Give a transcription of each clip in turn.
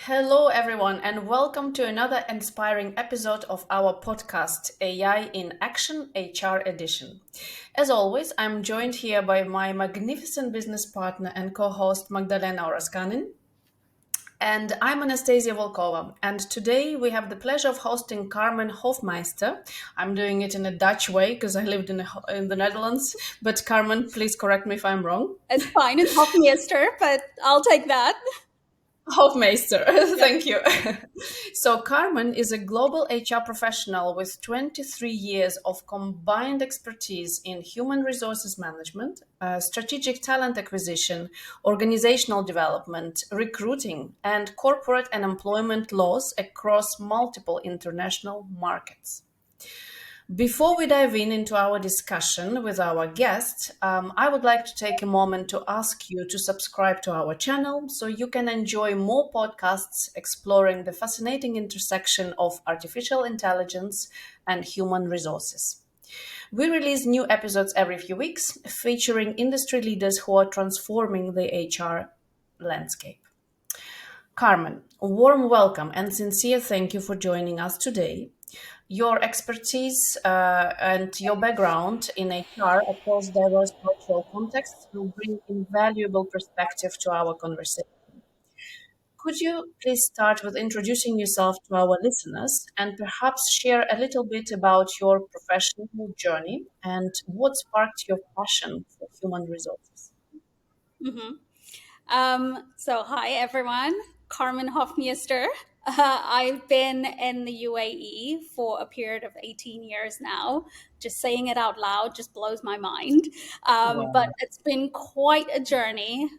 Hello, everyone, and welcome to another inspiring episode of our podcast, AI in Action HR Edition. As always, I'm joined here by my magnificent business partner and co host, Magdalena Oraskanin. And I'm Anastasia Volkova. And today we have the pleasure of hosting Carmen Hofmeister. I'm doing it in a Dutch way because I lived in the Netherlands. But Carmen, please correct me if I'm wrong. It's fine. It's Hofmeister, but I'll take that. Hofmeister, thank you. So, Carmen is a global HR professional with 23 years of combined expertise in human resources management, strategic talent acquisition, organizational development, recruiting, and corporate and employment laws across multiple international markets. Before we dive into our discussion with our guests, I would like to take a moment to ask you to subscribe to our channel so you can enjoy more podcasts exploring the fascinating intersection of artificial intelligence and human resources. We release new episodes every few weeks featuring industry leaders who are transforming the HR landscape. Carmen, a warm welcome and sincere thank you for joining us today. Your expertise and your background in HR across diverse cultural contexts will bring invaluable perspective to our conversation. Could you please start with introducing yourself to our listeners and perhaps share a little bit about your professional journey and what sparked your passion for human resources? Hi, everyone. Carmen Hofmeister. I've been in the UAE for a period of 18 years now. Just saying it out loud just blows my mind. But Wow. it's been quite a journey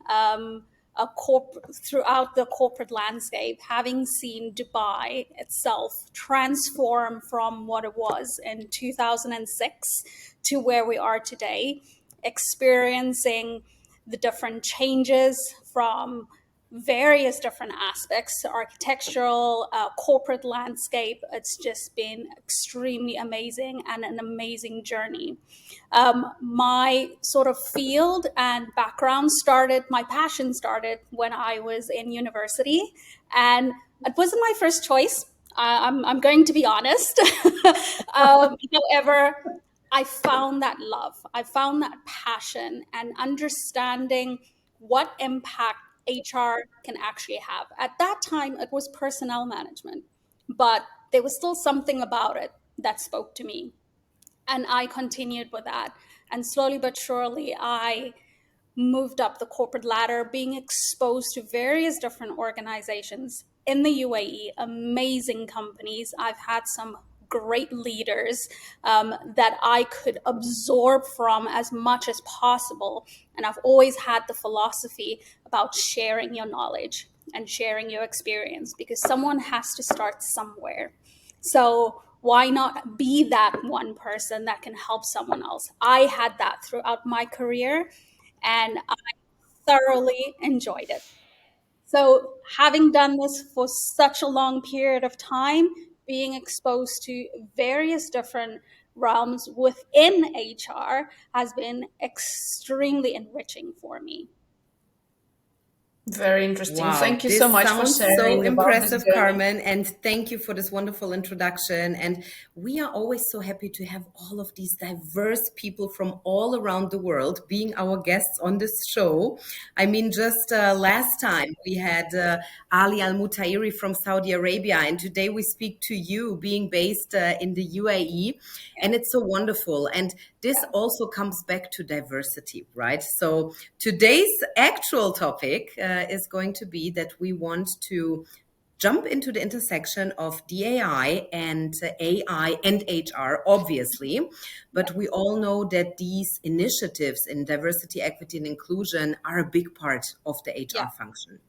throughout the corporate landscape, having seen Dubai itself transform from what it was in 2006 to where we are today, experiencing the different changes from various different aspects, architectural, corporate landscape. It's just been extremely amazing and an amazing journey. My sort of field and background my passion started when I was in university, and it wasn't my first choice. I'm going to be honest. However, I found that love, I found that passion and understanding what impact HR can actually have. At that time, it was personnel management, but there was still something about it that spoke to me. And I continued with that. And slowly but surely, I moved up the corporate ladder, being exposed to various different organizations in the UAE, amazing companies. I've had some great leaders that I could absorb from as much as possible. And I've always had the philosophy about sharing your knowledge and sharing your experience because someone has to start somewhere. So why not be that one person that can help someone else? I had that throughout my career and I thoroughly enjoyed it. So, having done this for such a long period of time, being exposed to various different realms within HR has been extremely enriching for me. Very interesting. Wow, Thank you so this much for sounds so sharing about this impressive, journey. Carmen. And thank you for this wonderful introduction. And we are always so happy to have all of these diverse people from all around the world being our guests on this show. I mean, just last time we had Ali Al Mutairi from Saudi Arabia, and today we speak to you being based in the UAE. And it's so wonderful. And this also comes back to diversity, right? So today's actual topic is going to be that we want to jump into the intersection of DAI and AI and HR, obviously. But we all know that these initiatives in diversity, equity, and inclusion are a big part of the HR function.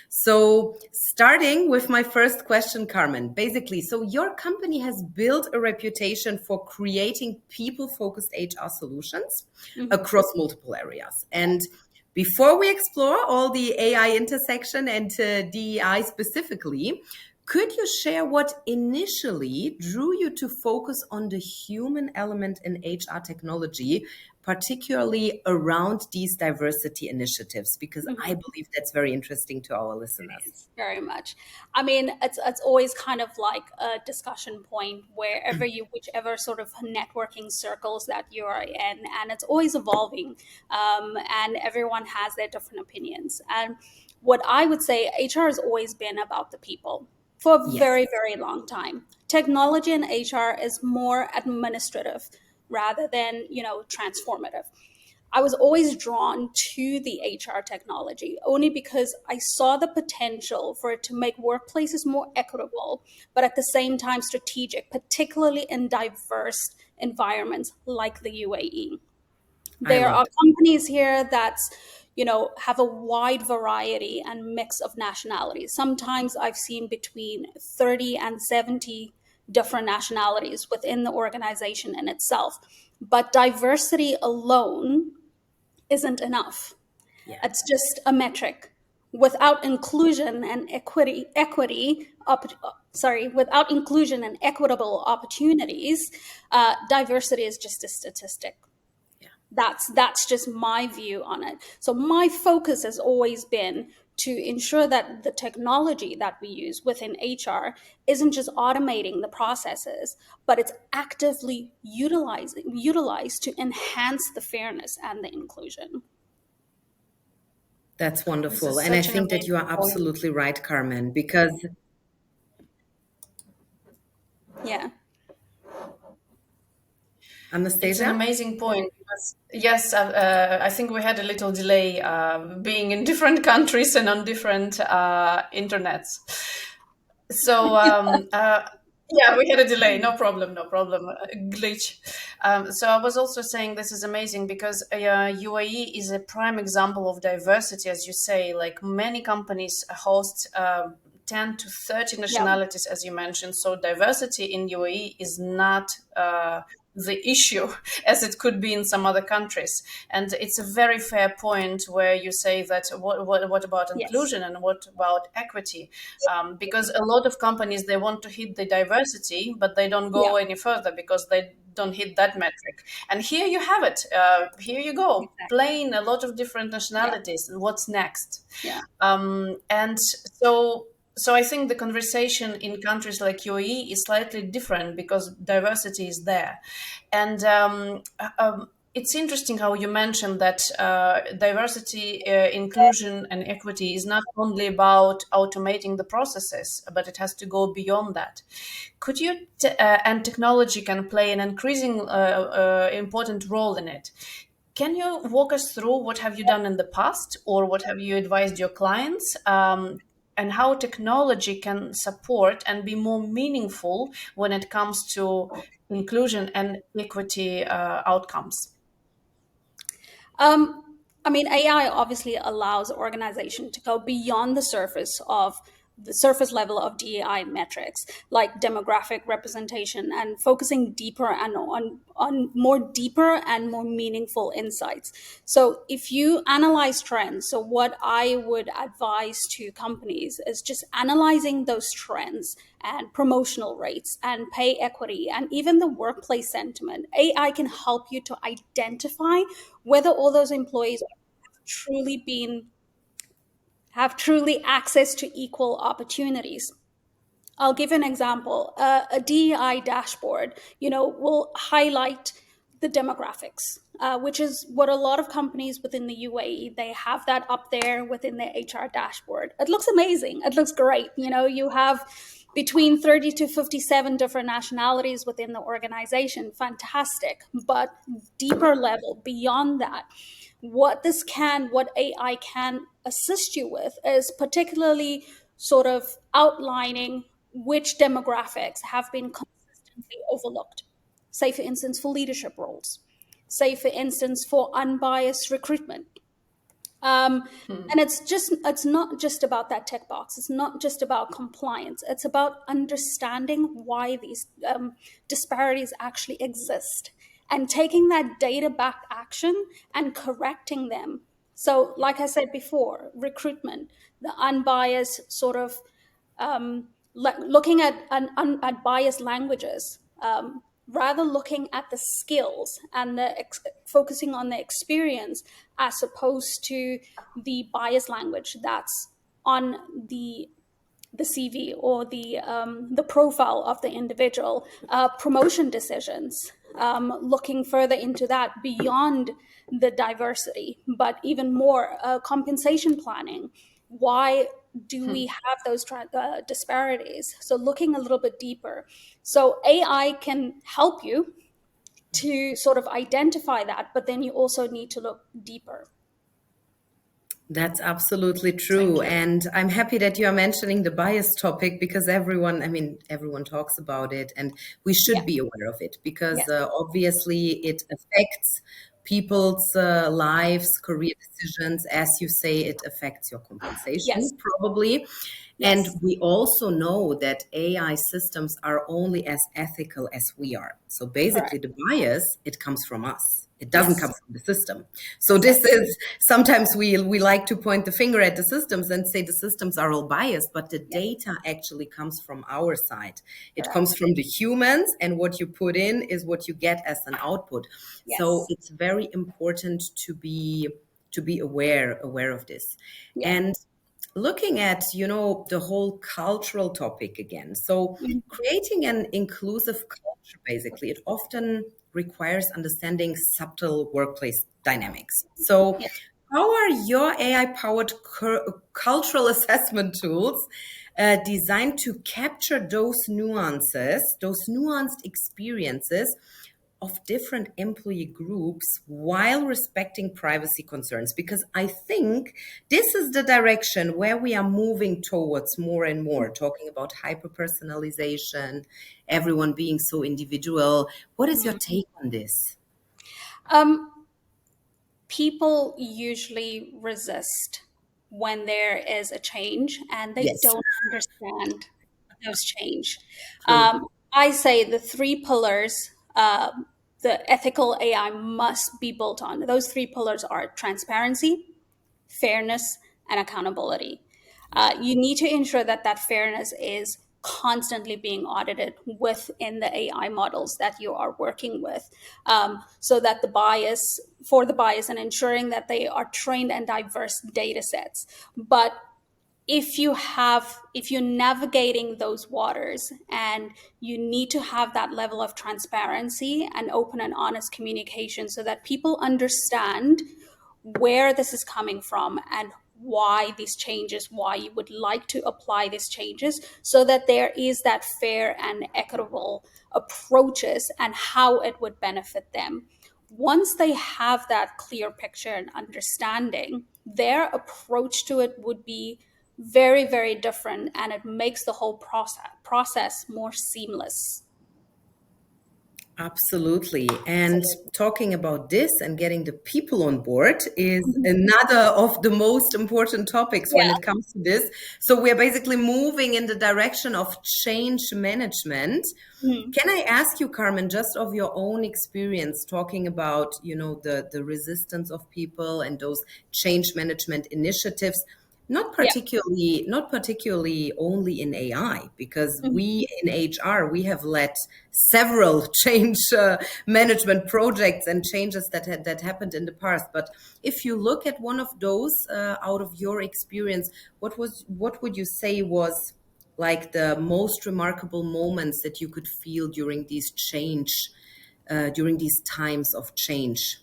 So starting with my first question, Carmen, basically, so your company has built a reputation for creating people-focused HR solutions across multiple areas. And before we explore all the AI intersection and DEI specifically, could you share what initially drew you to focus on the human element in HR technology, particularly around these diversity initiatives? Because I believe that's very interesting to our listeners. Very much. I mean, it's always kind of like a discussion point wherever whichever sort of networking circles that you are in, and it's always evolving, and everyone has their different opinions. And what I would say, HR has always been about the people for a Yes. very, very long time. Technology in HR is more administrative rather than, transformative. I was always drawn to the HR technology only because I saw the potential for it to make workplaces more equitable, but at the same time strategic, particularly in diverse environments like the UAE. There are companies here that's, have a wide variety and mix of nationalities. Sometimes I've seen between 30 and 70 different nationalities within the organization in itself. But diversity alone isn't enough. Yeah. It's just a metric. Without inclusion and without inclusion and equitable opportunities, diversity is just a statistic. Yeah. That's just my view on it. So my focus has always been to ensure that the technology that we use within HR isn't just automating the processes, but it's actively utilized to enhance the fairness and the inclusion. That's wonderful. This is And I such an think that you are amazing point. absolutely right, Carmen, because Yeah. It's an Anastasia? amazing point. Yes, I think we had a little delay being in different countries and on different internets. So yeah, we had a delay. No problem, no problem. Glitch. So I was also saying this is amazing because UAE is a prime example of diversity, as you say. Like many companies host 10 to 30 nationalities, as you mentioned. So diversity in UAE is not the issue as it could be in some other countries. And it's a very fair point where you say that what about inclusion and what about equity? Because a lot of companies, they want to hit the diversity, but they don't go any further because they don't hit that metric. And here you have it. Here you go. Plain a lot of different nationalities. And what's next? Yeah. And so I think the conversation in countries like UAE is slightly different because diversity is there. And it's interesting how you mentioned that diversity, inclusion, and equity is not only about automating the processes, but it has to go beyond that. Could you, and technology can play an increasing important role in it. Can you walk us through what have you done in the past or what have you advised your clients? And how technology can support and be more meaningful when it comes to inclusion and equity outcomes? I mean, AI obviously allows organization to go beyond the surface level of DEI metrics, like demographic representation, and focusing deeper and on more deeper and more meaningful insights. So if you analyze trends, so what I would advise to companies is just analyzing those trends and promotional rates and pay equity and even the workplace sentiment. AI can help you to identify whether all those employees have truly access to equal opportunities. I'll give an example. A DEI dashboard, will highlight the demographics, which is what a lot of companies within the UAE, they have that up there within their HR dashboard. It looks amazing. It looks great. You have between 30 to 57 different nationalities within the organization. Fantastic. But deeper level, beyond that, what AI can assist you with is particularly sort of outlining which demographics have been consistently overlooked. Say, for instance, for leadership roles. Say, for instance, for unbiased recruitment. And it's not just about that tick box. It's not just about compliance. It's about understanding why these disparities actually exist and taking that data-backed action and correcting them. So, like I said before, recruitment, the unbiased sort of looking at biased languages, rather looking at the skills and focusing on the experience as opposed to the bias language that's on the CV or the profile of the individual. Promotion decisions, looking further into that beyond the diversity, but even more compensation planning. Why do we have those disparities? So looking a little bit deeper. So AI can help you to sort of identify that, but then you also need to look deeper. That's absolutely true. And I'm happy that you are mentioning the bias topic because everyone talks about it and we should be aware of it because obviously it affects people's lives, career decisions. As you say, it affects your compensation, probably. And we also know that AI systems are only as ethical as we are. So basically, the bias, it comes from us. It doesn't come from the system. So this is, sometimes we like to point the finger at the systems and say the systems are all biased, but the data actually comes from our side. It comes from the humans, and what you put in is what you get as an output. So it's very important to be aware of this. And looking at, the whole cultural topic again. So creating an inclusive culture, basically, it often requires understanding subtle workplace dynamics. So how are your AI-powered cultural assessment tools designed to capture those nuances, those nuanced experiences of different employee groups while respecting privacy concerns? Because I think this is the direction where we are moving towards more and more, talking about hyper-personalization, everyone being so individual. What is your take on this? People usually resist when there is a change and they don't understand those change. I say the three pillars, the ethical AI must be built on. Those three pillars are transparency, fairness, and accountability. You need to ensure that that fairness is constantly being audited within the AI models that you are working with, so that the bias and ensuring that they are trained in diverse data sets. But if you're navigating those waters, and you need to have that level of transparency and open and honest communication so that people understand where this is coming from and why these changes, why you would like to apply these changes, so that there is that fair and equitable approaches and how it would benefit them. Once they have that clear picture and understanding, their approach to it would be very, very different, and it makes the whole process more seamless. Absolutely. And talking about this and getting the people on board is another of the most important topics when it comes to this. So we're basically moving in the direction of change management. Can I ask you, Carmen, just of your own experience talking about, the resistance of people and those change management initiatives? Not particularly only in AI, because we in HR, we have led several change management projects and changes that happened in the past. But if you look at one of those out of your experience, what would you say was like the most remarkable moments that you could feel during these during these times of change?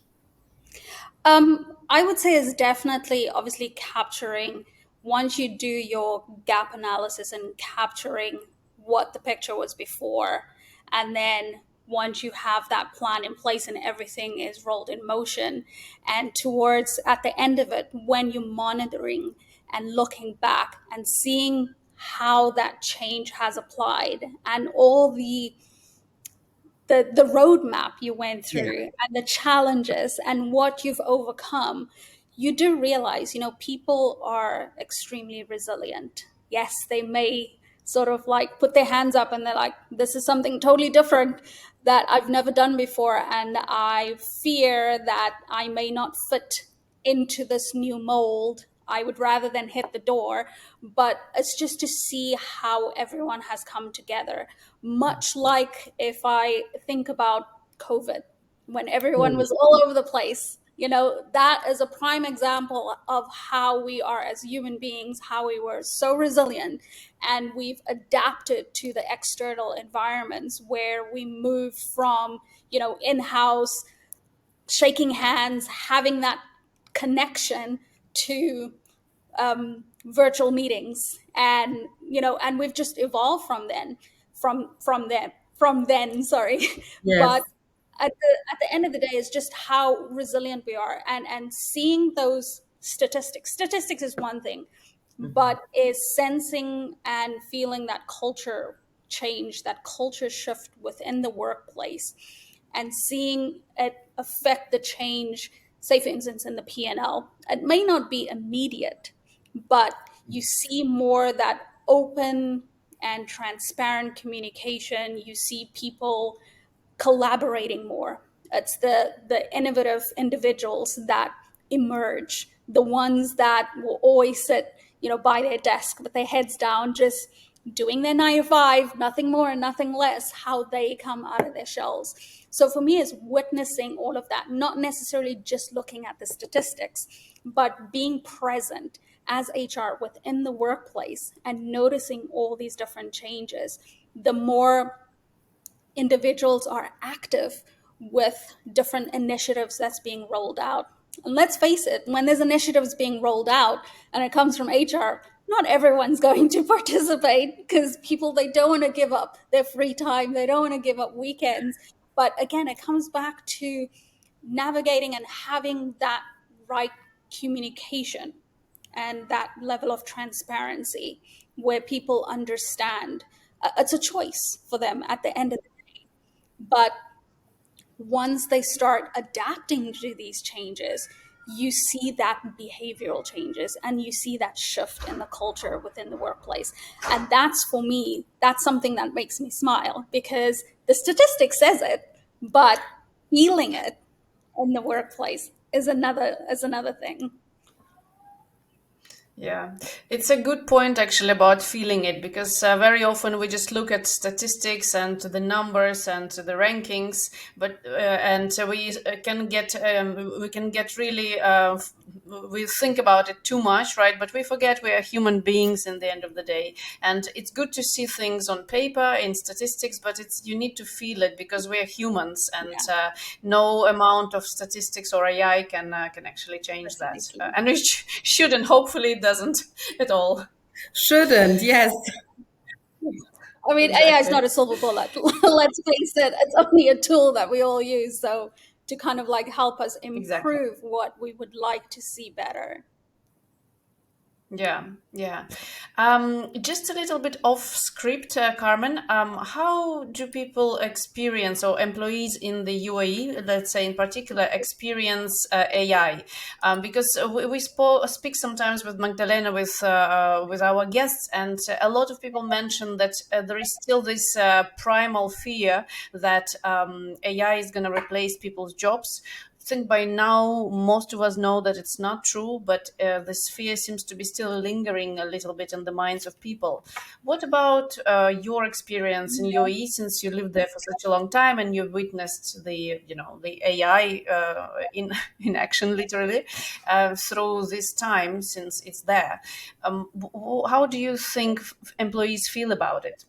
I would say is definitely, obviously, capturing, once you do your gap analysis and capturing what the picture was before, and then once you have that plan in place and everything is rolled in motion, and towards at the end of it, when you're monitoring and looking back and seeing how that change has applied and all the roadmap you went through and the challenges and what you've overcome, you do realize, people are extremely resilient. Yes, they may sort of like put their hands up and they're like, this is something totally different that I've never done before, and I fear that I may not fit into this new mold I would rather than hit the door, but it's just to see how everyone has come together. Much like if I think about COVID, when everyone was all over the place, that is a prime example of how we are as human beings, how we were so resilient, and we've adapted to the external environments where we move from, in-house, shaking hands, having that connection, to virtual meetings, and we've just evolved from then, sorry. Yes. But at the end of the day, it's just how resilient we are, and seeing those statistics is one thing, but is sensing and feeling that culture change, that culture shift within the workplace, and seeing it affect the change. Say, for instance, in the P&L, it may not be immediate, but you see more that open and transparent communication. You see people collaborating more. It's the innovative individuals that emerge, the ones that will always sit, by their desk with their heads down, just doing their 9 to 5, nothing more and nothing less, how they come out of their shells. So for me, it's witnessing all of that, not necessarily just looking at the statistics, but being present as HR within the workplace and noticing all these different changes. The more individuals are active with different initiatives that's being rolled out. And let's face it, when there's initiatives being rolled out and it comes from HR, not everyone's going to participate, because people, they don't want to give up their free time. They don't want to give up weekends. But again, it comes back to navigating and having that right communication and that level of transparency where people understand it's a choice for them at the end of the day. But once they start adapting to these changes, you see that behavioral changes and you see that shift in the culture within the workplace. And that's, for me, that's something that makes me smile, because the statistic says it, but feeling it in the workplace is another thing. Yeah, it's a good point actually about feeling it, because very often we just look at statistics and the numbers and the rankings, but and we can get really we think about it too much, right? But we forget we are human beings in the end of the day, and it's good to see things on paper in statistics, but you need to feel it, because we are humans, and no amount of statistics or AI can actually change that, and we should, and hopefully it doesn't at all. Shouldn't, yes. I mean, AI is not a silver bullet. Let's face it, it's only a tool that we all use. So to kind of like help us improve what we would like to see better. Yeah. Just a little bit off script, Carmen. How do people experience, or employees in the UAE, let's say in particular, experience AI? Because we speak sometimes with Magdalena, with our guests, and a lot of people mention that there is still this primal fear that AI is going to replace people's jobs. I think by now most of us know that it's not true, but this fear seems to be still lingering a little bit in the minds of people. What about your experience in UAE, since you lived there for such a long time and you've witnessed the AI in action, literally, through this time since it's there? How do you think employees feel about it?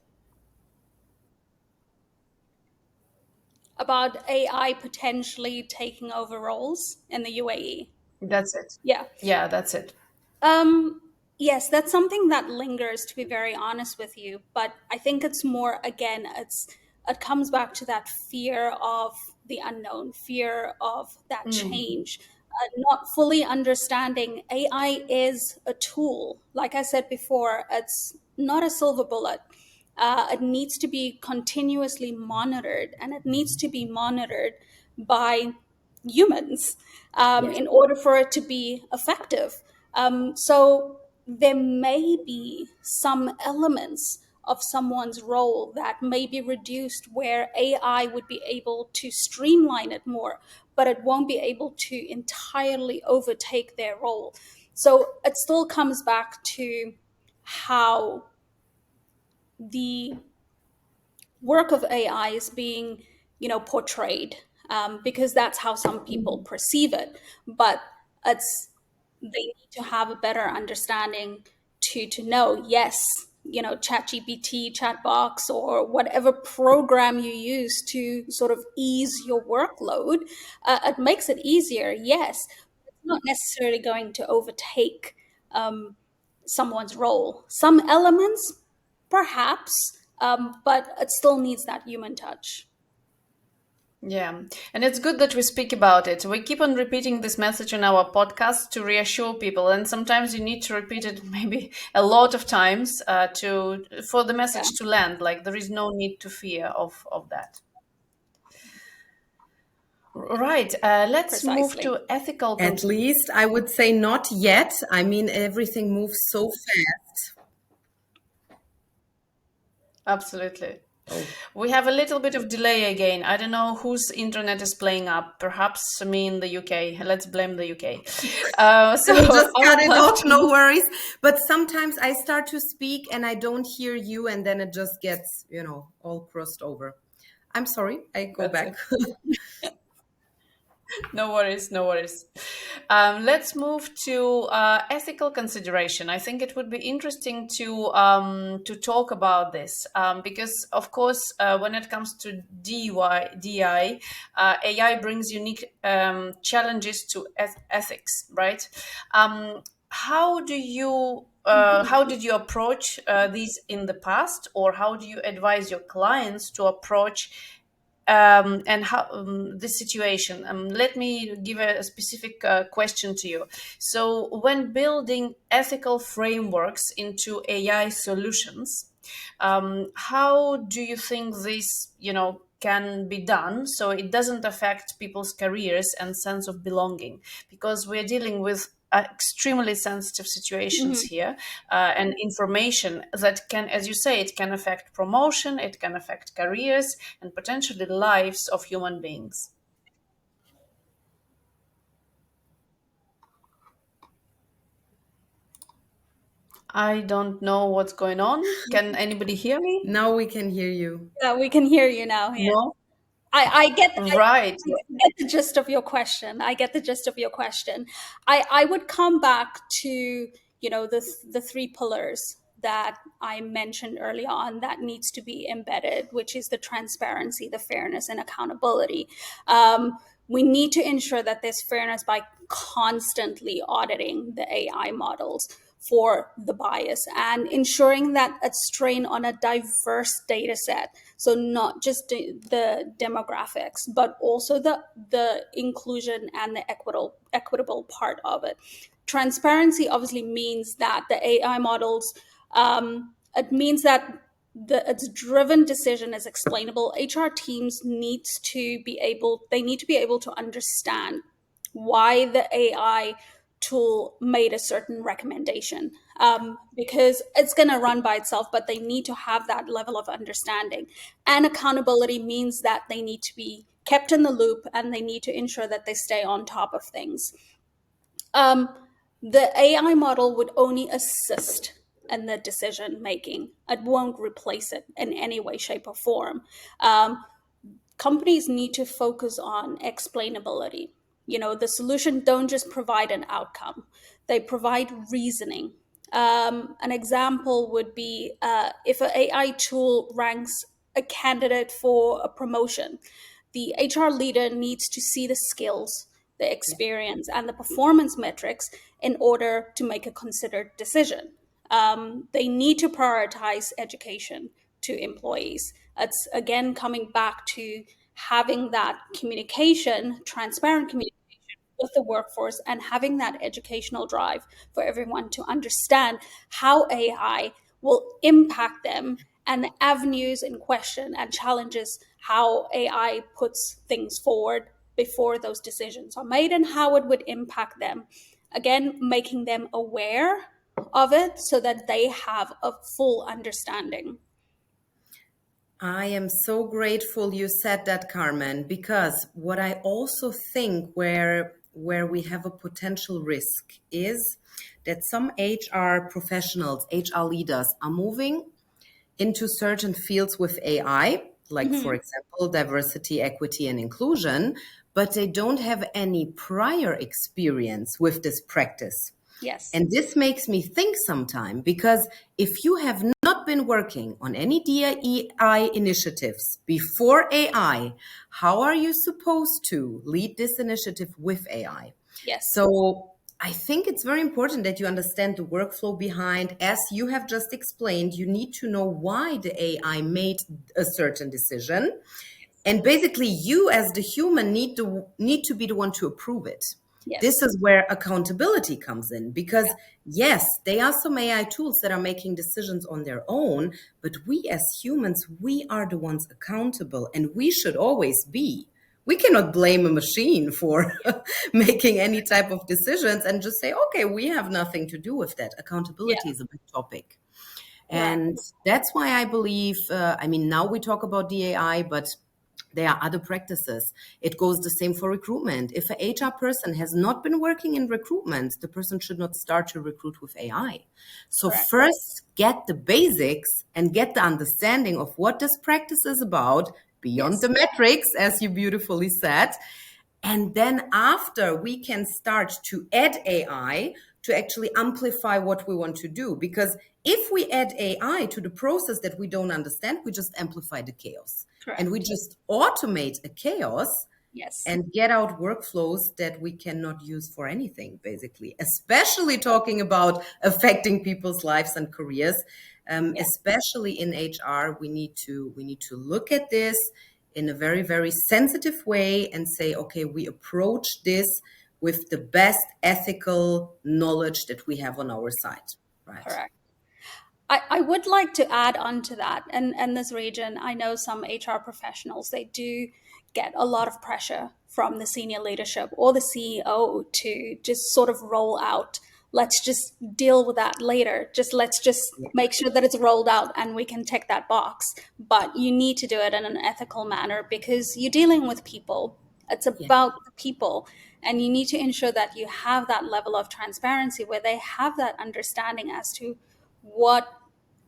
About AI potentially taking over roles in the UAE. That's it. Yeah. Yeah, that's it. Yes, that's something that lingers, to be very honest with you. But I think it's more, again, it comes back to that fear of the unknown, fear of that change, not fully understanding AI is a tool. Like I said before, it's not a silver bullet. It needs to be continuously monitored, and it needs to be monitored by humans in order for it to be effective. So there may be some elements of someone's role that may be reduced, where AI would be able to streamline it more, but it won't be able to entirely overtake their role. So it still comes back to how the work of AI is being, portrayed, because that's how some people perceive it. But it's they need to have a better understanding to know, yes, ChatGPT, Chatbox, or whatever program you use to sort of ease your workload, it makes it easier, yes. It's not necessarily going to overtake someone's role. Some elements, perhaps, but it still needs that human touch. Yeah, and it's good that we speak about it. We keep on repeating this message on our podcast to reassure people, and sometimes you need to repeat it maybe a lot of times for the message Yeah, to land. Like there is no need to fear of that. Right. Let's move precisely. to ethical. At least I would say not yet. I mean, everything moves so fast. Absolutely. Oh, We have a little bit of delay again. I don't know whose internet is playing up. Perhaps me in the UK. Let's blame the UK. So we'll just I cut would it love off, to no move. worries. But sometimes I start to speak and I don't hear you, and then it just gets, all crossed over. I'm sorry, I go That's back. it. No worries, no worries. Let's move to ethical consideration. I think it would be interesting to talk about this because, of course, when it comes to DEI, AI brings unique challenges to ethics, right? How did you approach these in the past, or how do you advise your clients to approach and how the situation? Let me give a specific question to you. So when building ethical frameworks into AI solutions, how do you think this can be done so it doesn't affect people's careers and sense of belonging? Because we're dealing with extremely sensitive situations Mhm. here, and information that can, as you say, it can affect promotion, it can affect careers, and potentially lives of human beings. I don't know what's going on. Can anybody hear me? Now we can hear you. Yeah, we can hear you now. Yeah. No? Right. I get the gist of your question. I get the gist of your question. I would come back to, the three pillars that I mentioned early on that needs to be embedded, which is the transparency, the fairness, and accountability. We need to ensure that there's fairness by constantly auditing the AI models for the bias and ensuring that it's trained on a diverse data set. So not just the demographics, but also the inclusion and the equitable part of it. Transparency obviously means that the AI models, it means that its driven decision is explainable. HR teams need to be able to understand why the AI tool made a certain recommendation, because it's going to run by itself, but they need to have that level of understanding. And accountability means that they need to be kept in the loop and they need to ensure that they stay on top of things. Um, the AI model would only assist in the decision making. It won't replace it in any way, shape, or form. Companies need to focus on explainability. The solution don't just provide an outcome; they provide reasoning. An example would be if an AI tool ranks a candidate for a promotion, the HR leader needs to see the skills, the experience, and the performance metrics in order to make a considered decision. They need to prioritize education to employees. It's again coming back to having that communication, transparent communication with the workforce, and having that educational drive for everyone to understand how AI will impact them and the avenues in question and challenges how AI puts things forward before those decisions are made and how it would impact them. Again, making them aware of it so that they have a full understanding. I am so grateful you said that, Carmen, because what I also think where where we have a potential risk is that some HR professionals, HR leaders are moving into certain fields with AI, like, for example, diversity, equity, and inclusion, but they don't have any prior experience with this practice. Yes. And this makes me think sometime, because if you have not been working on any DEI initiatives before AI, how are you supposed to lead this initiative with AI? Yes. So I think it's very important that you understand the workflow behind. As you have just explained, you need to know why the AI made a certain decision. And basically, you as the human need to be the one to approve it. Yes. This is where accountability comes in, because yes, there are some AI tools that are making decisions on their own, but we as humans, we are the ones accountable, and we should always be. We cannot blame a machine for making any type of decisions and just say, okay, we have nothing to do with that. Accountability is a big topic. And that's why I believe, now we talk about DAI, but there are other practices. It goes the same for recruitment. If an HR person has not been working in recruitment, the person should not start to recruit with AI. So first, get the basics and get the understanding of what this practice is about beyond the metrics, as you beautifully said. And then after, we can start to add AI to actually amplify what we want to do. Because if we add AI to the process that we don't understand, we just amplify the chaos. Correct. And we just automate a chaos and get out workflows that we cannot use for anything, basically, especially talking about affecting people's lives and careers. Especially in HR, we need to look at this in a very, very sensitive way and say, okay, we approach this with the best ethical knowledge that we have on our side. Right. Correct. I would like to add on to that. And this region, I know some HR professionals, they do get a lot of pressure from the senior leadership or the CEO to just sort of roll out. Let's just deal with that later. Let's just make sure that it's rolled out and we can tick that box. But you need to do it in an ethical manner, because you're dealing with people. It's about the people. And you need to ensure that you have that level of transparency where they have that understanding as to what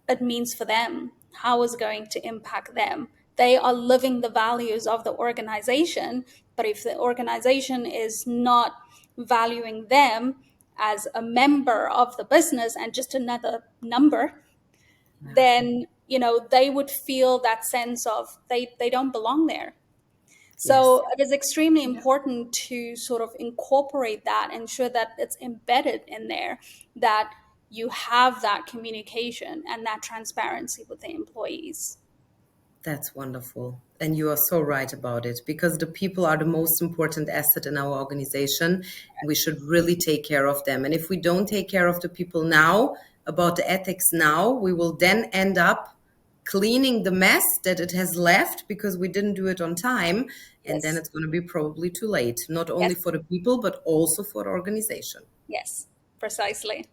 it means for them, how it's going to impact them. They are living the values of the organization, but if the organization is not valuing them as a member of the business and just another number, then they would feel that sense of they don't belong there. So it is extremely important to sort of incorporate that, ensure that it's embedded in there, that you have that communication and that transparency with the employees. That's wonderful. And you are so right about it, because the people are the most important asset in our organization. We should really take care of them. And if we don't take care of the people now, about the ethics now, we will then end up cleaning the mess that it has left because we didn't do it on time. And then it's going to be probably too late, not only for the people, but also for the organization. Yes, precisely.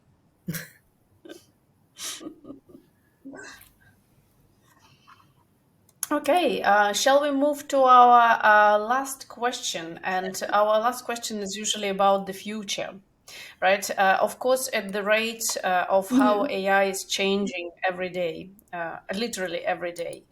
Okay, shall we move to our last question? And our last question is usually about the future, right? Of course, at the rate of how AI is changing every day, literally every day.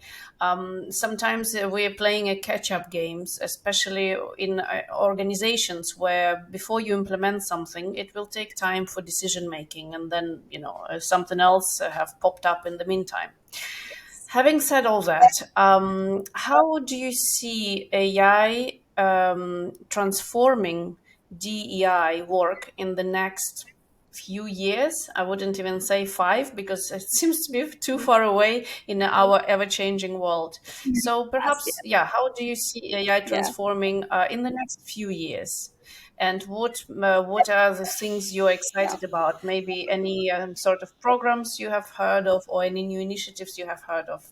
Sometimes we are playing a catch-up games, especially in organizations where before you implement something, it will take time for decision making, and then something else have popped up in the meantime. Having said all that, how do you see AI transforming DEI work in the next few years? I wouldn't even say 5, because it seems to be too far away in our ever-changing world. So perhaps, how do you see AI transforming in the next few years? And what are the things you're excited about? Maybe any sort of programs you have heard of, or any new initiatives you have heard of?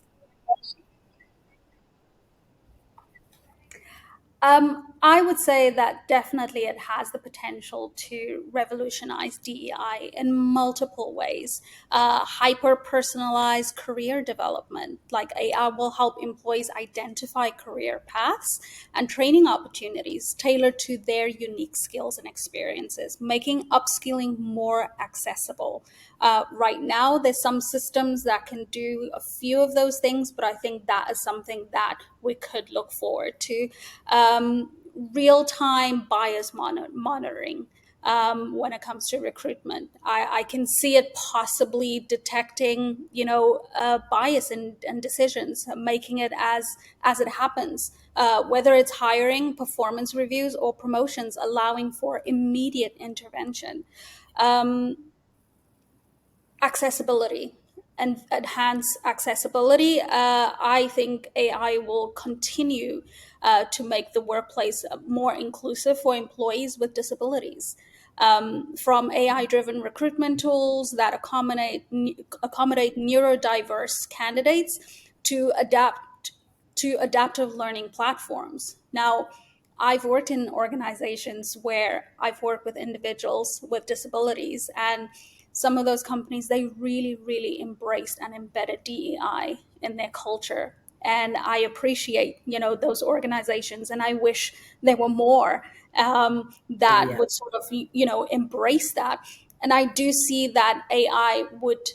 I would say that definitely it has the potential to revolutionize DEI in multiple ways. Hyper personalized career development, like AI, will help employees identify career paths and training opportunities tailored to their unique skills and experiences, making upskilling more accessible. Right now, there's some systems that can do a few of those things, but I think that is something that we could look forward to. Real-time bias monitoring when it comes to recruitment. I can see it possibly detecting, bias in decisions, making it as it happens, whether it's hiring, performance reviews, or promotions, allowing for immediate intervention. Accessibility and enhance accessibility. I think AI will continue to make the workplace more inclusive for employees with disabilities. From AI-driven recruitment tools that accommodate neurodiverse candidates to adaptive learning platforms. Now, I've worked in organizations where I've worked with individuals with disabilities, and some of those companies, they really, really embraced and embedded DEI in their culture. And I appreciate, those organizations, and I wish there were more that Yeah. would sort of, embrace that. And I do see that AI would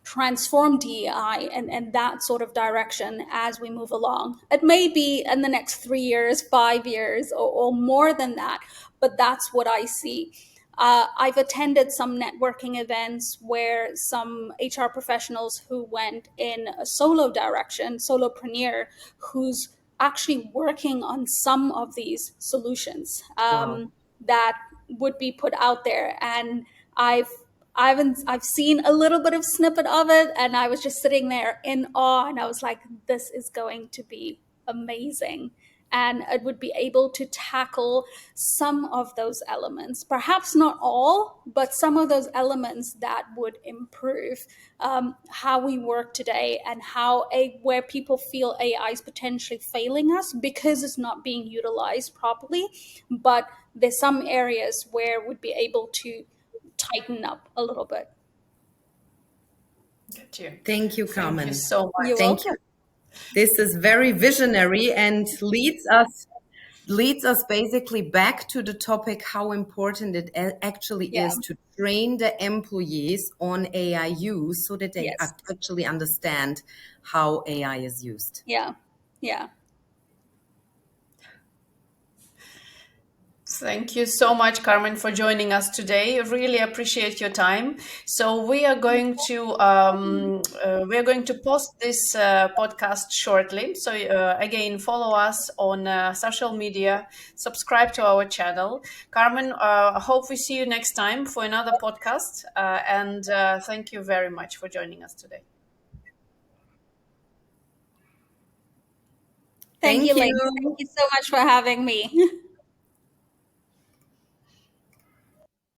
transform DEI and that sort of direction as we move along. It may be in the next 3 years, 5 years, or more than that, but that's what I see. I've attended some networking events where some HR professionals who went in a solo direction, solopreneur, who's actually working on some of these solutions Wow. that would be put out there. And I've I've seen a little bit of snippet of it, and I was just sitting there in awe, and I was like, this is going to be amazing. And it would be able to tackle some of those elements, perhaps not all, but some of those elements that would improve how we work today, and where people feel AI is potentially failing us because it's not being utilized properly. But there's some areas where we'd be able to tighten up a little bit. Got you. Thank you, Thank you Carmen. so much. You're Thank you. welcome. This is very visionary and leads us basically back to the topic how important it actually Yeah. is to train the employees on AI use so that they Yes. actually understand how AI is used. Yeah. Yeah. Thank you so much, Carmen, for joining us today. Really appreciate your time. So we are going to post this podcast shortly. So again, follow us on social media, subscribe to our channel. Carmen, I hope we see you next time for another podcast. And thank you very much for joining us today. Thank Thank you, you. ladies. Thank you so much for having me.